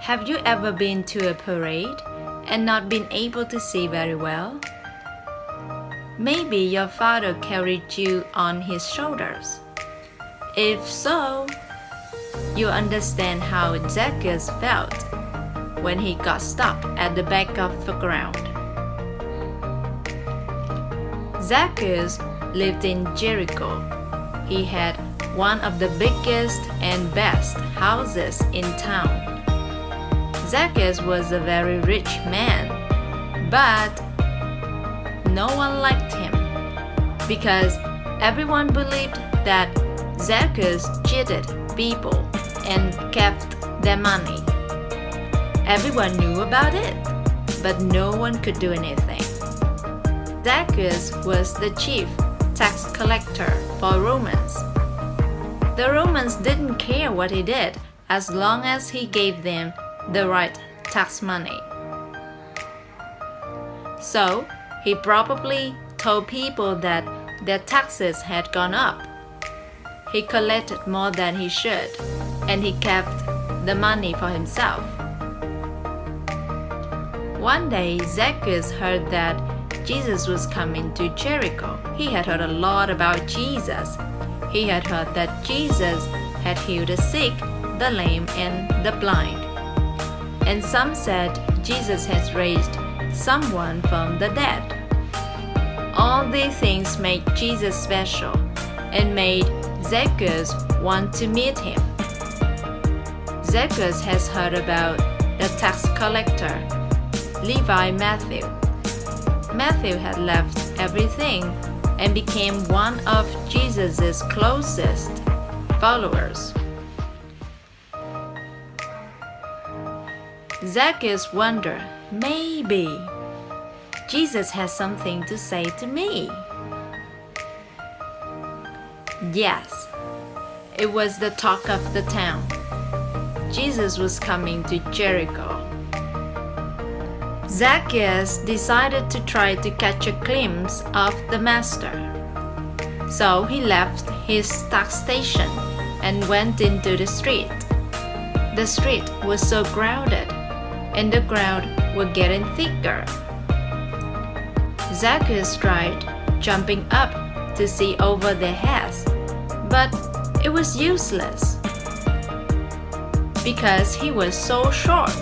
Have you ever been to a parade and not been able to see very well? Maybe your father carried you on his shoulders. If so, you understand how Zacchaeus felt when he got stuck at the back of the crowd. Zacchaeus lived in Jericho. He had one of the biggest and best houses in town. Zacchaeus was a very rich man, but no one liked him because everyone believed that Zacchaeus cheated people and kept their money. Everyone knew about it, but no one could do anything. Zacchaeus was the chief tax collector for Romans. The Romans didn't care what he did as long as he gave them the right tax money. So, he probably told people that their taxes had gone up. He collected more than he should, and he kept the money for himself. One day, Zacchaeus heard that Jesus was coming to Jericho. He had heard a lot about Jesus. He had heard that Jesus had healed the sick, the lame, and the blind. And some said Jesus has raised someone from the dead. All these things made Jesus special and made Zacchaeus want to meet him. Zacchaeus has heard about the tax collector, Levi Matthew. Matthew had left everything and became one of Jesus' closest followers. Zacchaeus wondered, maybe Jesus has something to say to me. Yes, it was the talk of the town. Jesus was coming to Jericho. Zacchaeus decided to try to catch a glimpse of the Master. So he left his tax station and went into the street. The street was so crowded, and the crowd were getting thicker. Zacchaeus tried jumping up to see over their heads, but it was useless because he was so short,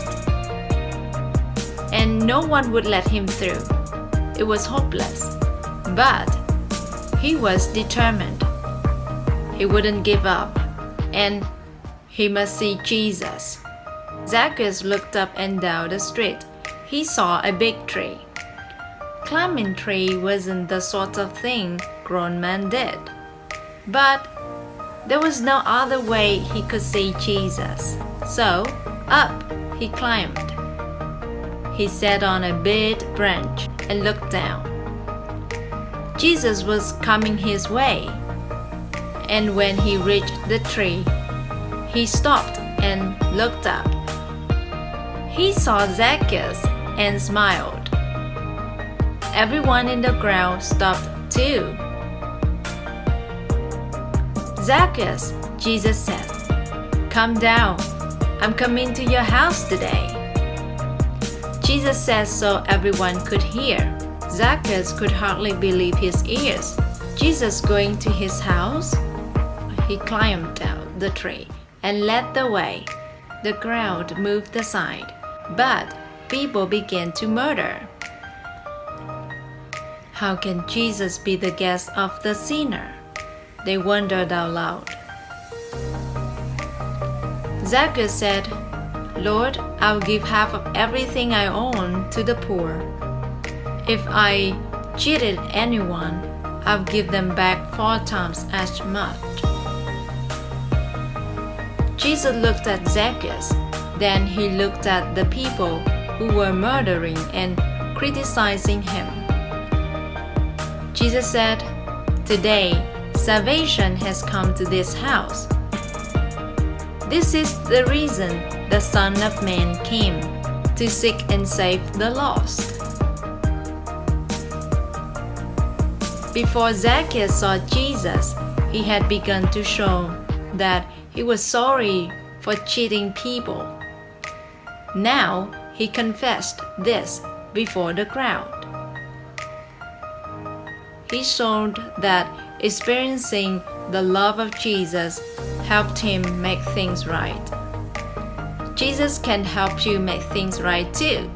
and no one would let him through. It was hopeless, but he was determined. He wouldn't give up, and he must see Jesus. Zacchaeus looked up and down the street. He saw a big tree. Climbing tree wasn't the sort of thing grown men did. But there was no other way he could see Jesus. So up he climbed. He sat on a big branch and looked down. Jesus was coming his way. And when he reached the tree, he stopped and looked up. He saw Zacchaeus and smiled. Everyone in the crowd stopped too. Zacchaeus, Jesus said, "Come down. I'm coming to your house today." Jesus said so everyone could hear. Zacchaeus could hardly believe his ears. Jesus going to his house? He climbed down the tree and led the way. The crowd moved aside, but people began to murmur. How can Jesus be the guest of the sinner? They wondered out loud. Zacchaeus said, "Lord, I'll give half of everything I own to the poor. If I cheated anyone, I'll give them back 4 times as much." Jesus looked at Zacchaeus. Then he looked at the people who were murdering and criticizing him. Jesus said, "Today, salvation has come to this house. This is the reason the Son of Man came, to seek and save the lost." Before Zacchaeus saw Jesus, he had begun to show that he was sorry for cheating people. Now he confessed this before the crowd. He showed that experiencing the love of Jesus helped him make things right. Jesus can help you make things right too.